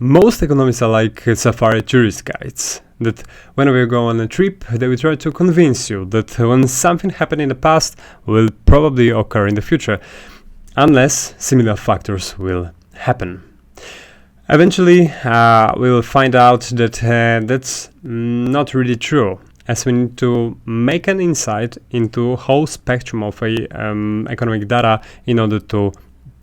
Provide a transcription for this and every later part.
Most economists are like safari tourist guides, that when we go on a trip, they will try to convince you that when something happened in the past will probably occur in the future, unless similar factors will happen. Eventually, we will find out that that's not really true, as we need to make an insight into whole spectrum of economic data in order to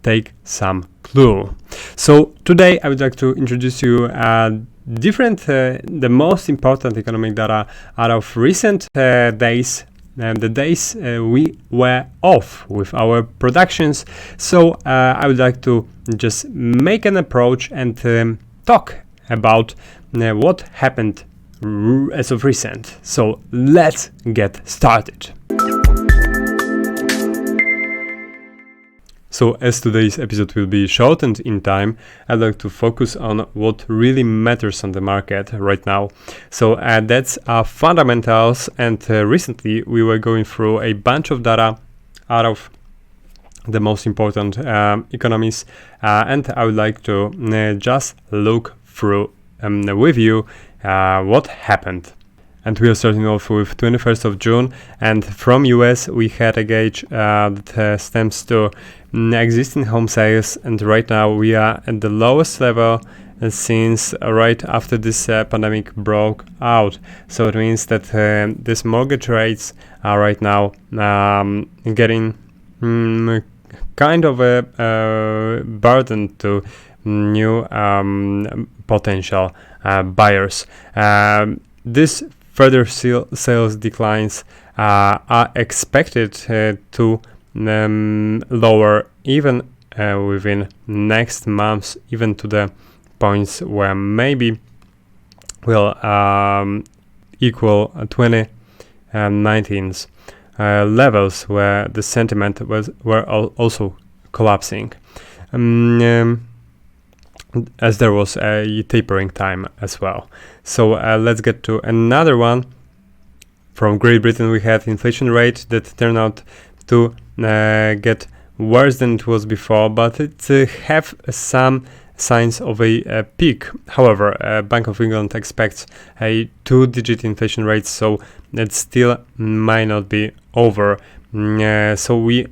take some clue. So today I would like to introduce you the most important economic data out of recent days, the days we were off with our productions. So I would like to just make an approach and talk about what happened as of recent. So let's get started. So as today's episode will be shortened in time, I'd like to focus on what really matters on the market right now. So that's fundamentals, and recently we were going through a bunch of data out of the most important economies, and I would like to just look through with you what happened. And we are starting off with 21st of June, and from US we had a gauge that stems to existing home sales, and right now we are at the lowest level since right after this pandemic broke out. So it means that these mortgage rates are right now getting kind of a burden to new potential buyers. This further sales declines are expected to lower even within next months, even to the points where maybe will equal 2019's levels, where the sentiment were also collapsing, as there was a tapering time as well. So let's get to another one. From Great Britain we had inflation rate that turned out to get worse than it was before, but it have some signs of a peak. However, Bank of England expects a 2-digit inflation rate, so it still might not be over. So we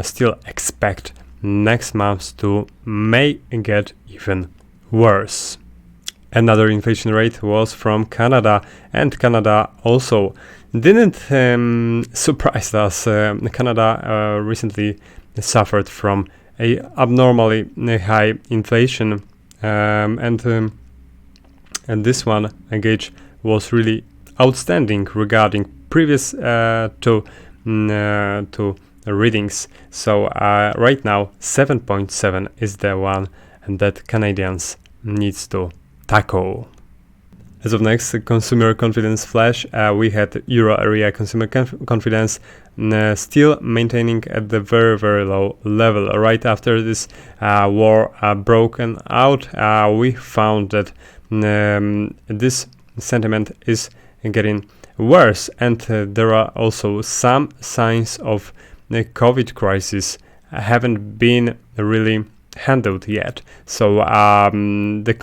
still expect next month to may get even worse. Another inflation rate was from Canada, and Canada also didn't surprise us. Canada recently suffered from a abnormally high inflation, and this one gauge was really outstanding regarding previous to readings. So right now 7.7 is the one that Canadians needs to tackle. As of next, consumer confidence flash, we had Euro area consumer confidence still maintaining at the very, very low level. Right after this war broken out, we found that this sentiment is getting worse, and there are also some signs of the COVID crisis haven't been really handled yet. So the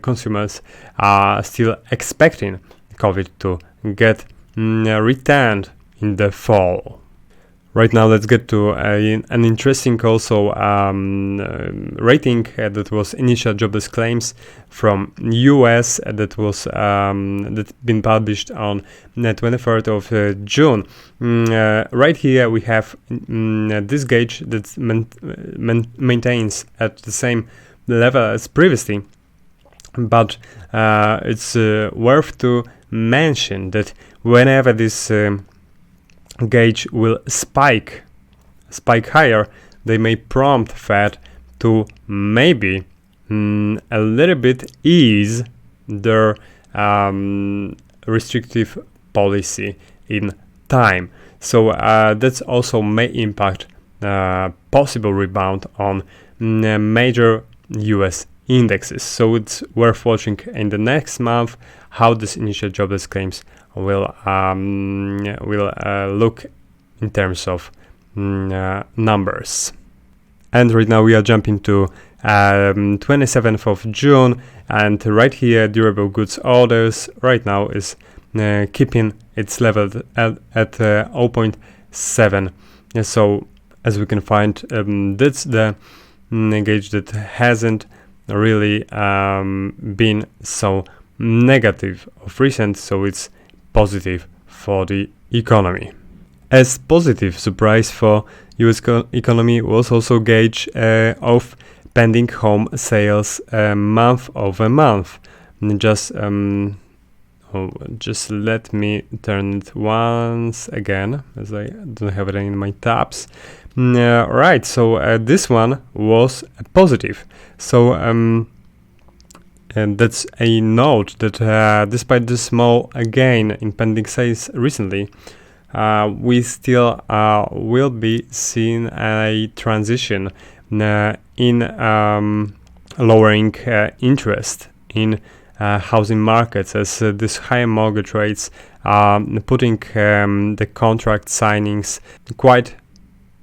consumers are still expecting COVID to get returned in the fall. Right now, let's get to an interesting also rating that was initial jobless claims from US that was that been published on the 23rd of June. Right here we have this gauge that maintains at the same level as previously, but it's worth to mention that whenever this gauge will spike higher, they may prompt Fed to maybe a little bit ease their restrictive policy in time. So that's also may impact possible rebound on major US indexes. So it's worth watching in the next month how this initial jobless claims will look in terms of numbers. And right now we are jumping to 27th of June, and right here durable goods orders right now is keeping its level at 0.7. So as we can find, that's the gauge that hasn't really been so negative of recent, so it's positive for the economy. As positive surprise for US economy was also gauge of pending home sales month over month. Just let me turn it once again, as I don't have it in my tabs. Right, so this one was positive. So and that's a note that despite the small gain in pending sales recently, we still will be seeing a transition in lowering interest in housing markets, as these higher mortgage rates are putting the contract signings quite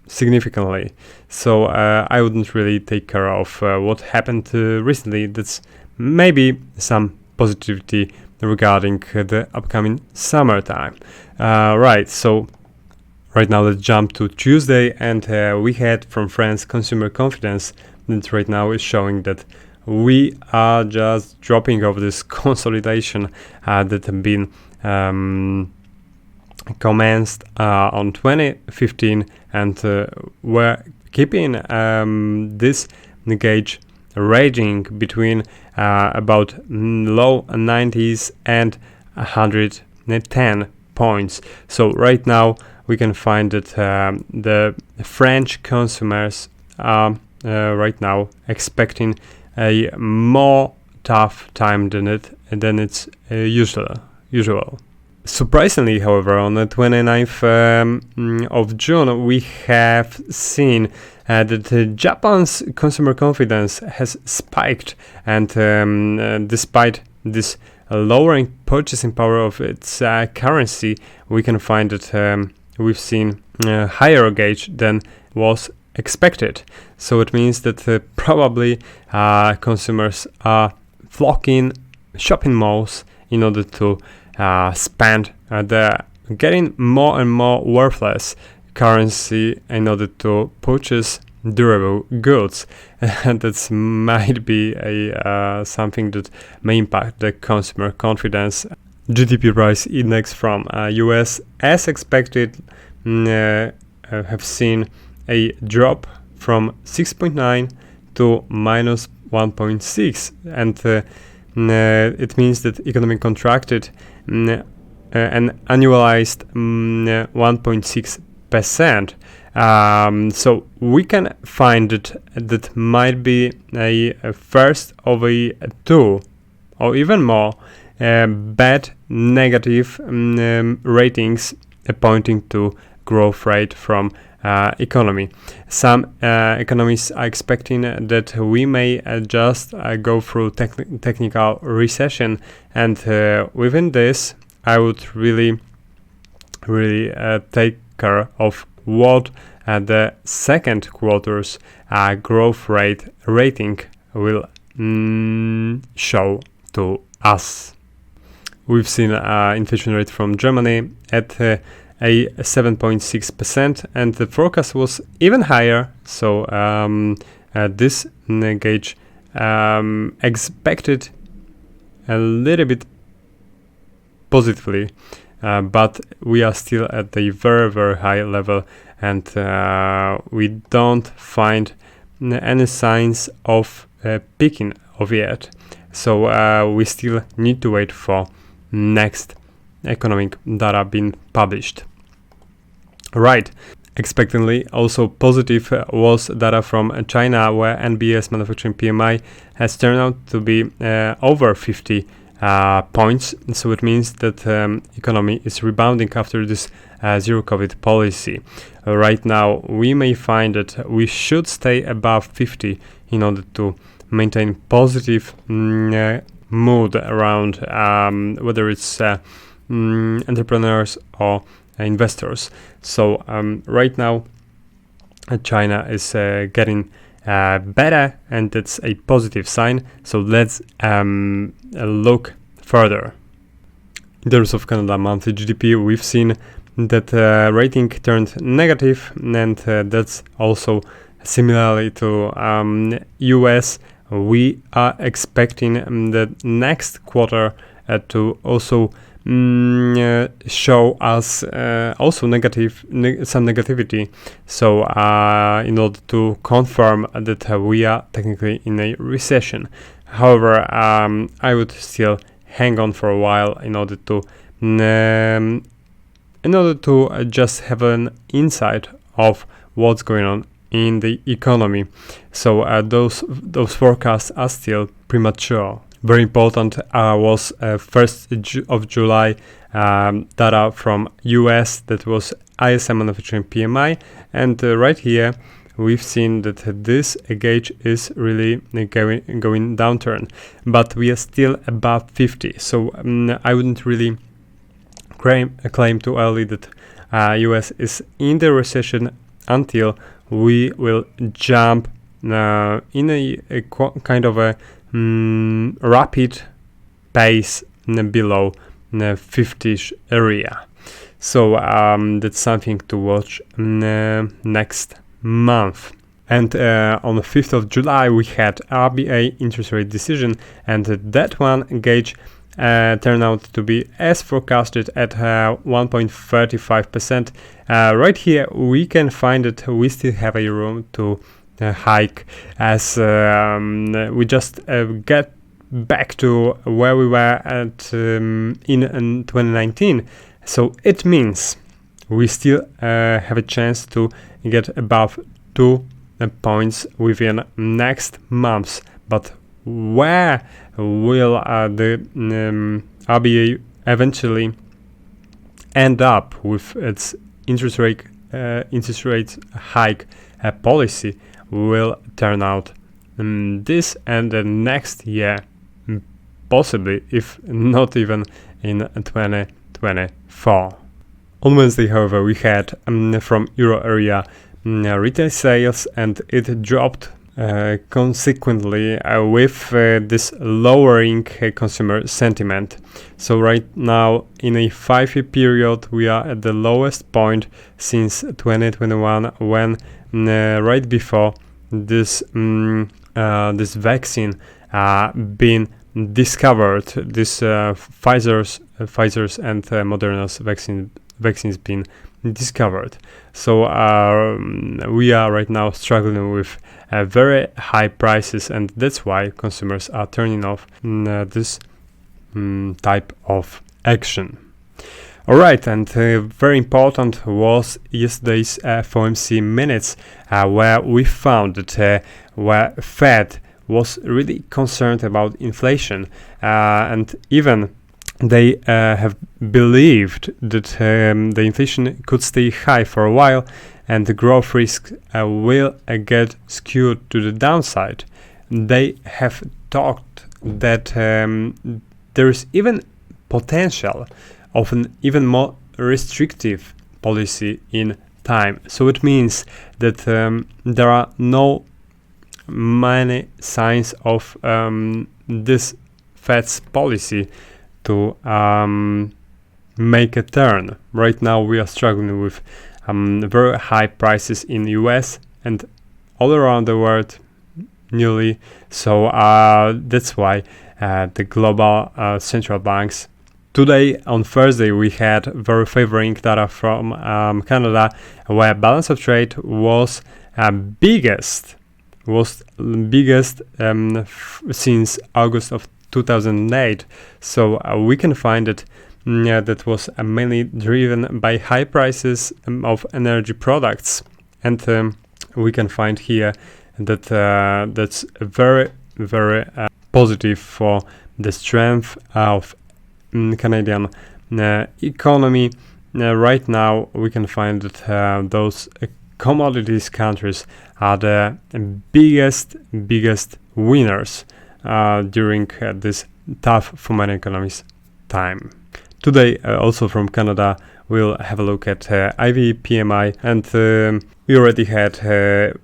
significantly. So I wouldn't really take care of what happened recently. That's maybe some positivity regarding the upcoming summertime. Right, so right now let's jump to Tuesday, and we had from France consumer confidence that right now is showing that we are just dropping off this consolidation that had been commenced on 2015, and we're keeping this gauge ranging between about low 90s and 110 points. So right now we can find that the French consumers are right now expecting a more tough time than it's usual. Surprisingly, however, on the 29th of June, we have seen that Japan's consumer confidence has spiked, and despite this lowering purchasing power of its currency, we can find that we've seen a higher gauge than was expected. So it means that probably consumers are flocking shopping malls in order to spend the getting more and more worthless currency in order to purchase durable goods. And that might be a something that may impact the consumer confidence. GDP price index from US, as expected, have seen a drop from 6.9 to minus 1.6, and it means that economy contracted an annualized 1.6%. So we can find that might be a first of a two or even more bad negative ratings pointing to growth rate from economy. Some economists are expecting that we may just go through technical recession, and within this I would really take care of what the second quarter's growth rate rating will show to us. We've seen inflation rate from Germany at a 7.6%, and the forecast was even higher. So this gauge expected a little bit positively, but we are still at a very, very high level, and we don't find any signs of peaking of yet. So we still need to wait for next economic data being published. Right. Expectedly, also positive was data from China, where NBS manufacturing PMI has turned out to be over 50 points. So it means that economy is rebounding after this zero COVID policy. Right now, we may find that we should stay above 50 in order to maintain positive mood around whether it's entrepreneurs or investors. So right now China is getting better, and that's a positive sign. So let's look further. In terms of Canada monthly GDP, we've seen that rating turned negative, and that's also similarly to US. We are expecting the next quarter to also show us also some negativity. So in order to confirm that we are technically in a recession. However, I would still hang on for a while in order to just have an insight of what's going on in the economy. So those forecasts are still premature. Very important was 1st of July data from US, that was ISM manufacturing PMI, and right here we've seen that this gauge is really going downturn, but we are still above 50. So I wouldn't really claim too early that US is in the recession until we will jump in a kind of a rapid pace below 50-ish area. So that's something to watch next month. And on the 5th of July we had RBA interest rate decision, and that one gauge turned out to be as forecasted at 1.35%. Right here we can find that we still have a room to hike, as we just get back to where we were at in 2019. So it means we still have a chance to get above 2 points within next months. But where will the RBA eventually end up with its interest rate hike policy will turn out this and the next year, possibly, if not even in 2024. On Wednesday, however, we had from Euro area retail sales, and it dropped consequently with this lowering consumer sentiment. So right now, in a 5-year period, we are at the lowest point since 2021, when right before this vaccine been discovered, this Pfizer's and Moderna's vaccines been discovered. So we are right now struggling with very high prices, and that's why consumers are turning off this type of action. Alright, and very important was yesterday's FOMC minutes, where we found that where Fed was really concerned about inflation, and even they have believed that the inflation could stay high for a while, and the growth risk will get skewed to the downside. They have talked that there is even potential of an even more restrictive policy in time. So it means that there are no many signs of this Fed's policy to make a turn. Right now we are struggling with very high prices in the US and all around the world newly. So that's why the global central banks. Today, on Thursday, we had very favoring data from Canada, where balance of trade was biggest since August of 2008. So we can find that that was mainly driven by high prices of energy products, and we can find here that that's very positive for the strength of Canadian economy. Right now we can find that those commodities countries are the biggest winners during this tough for many economies time. Today, also from Canada, we'll have a look at IV PMI, and we already had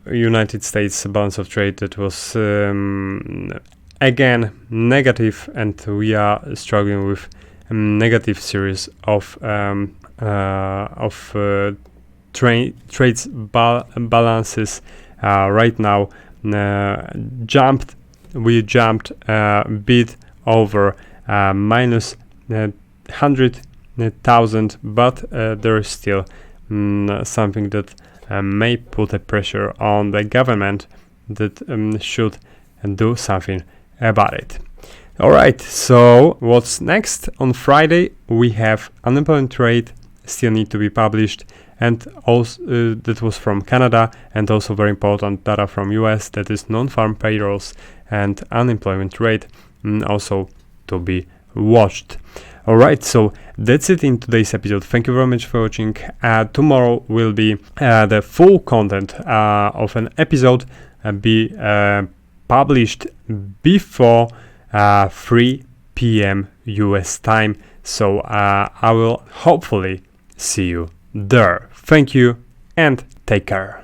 United States balance of trade that was again negative, and we are struggling with negative series of trades balances right now. We jumped a bit over minus 100,000, but there is still something that may put a pressure on the government that should do something about it. Alright, so what's next? On Friday we have unemployment rate still need to be published, and also that was from Canada, and also very important data from US, that is non-farm payrolls and unemployment rate, also to be watched. Alright, so that's it in today's episode. Thank you very much for watching. Tomorrow will be the full content of an episode be published before 3 p.m. US time, so I will hopefully see you there. Thank you and take care.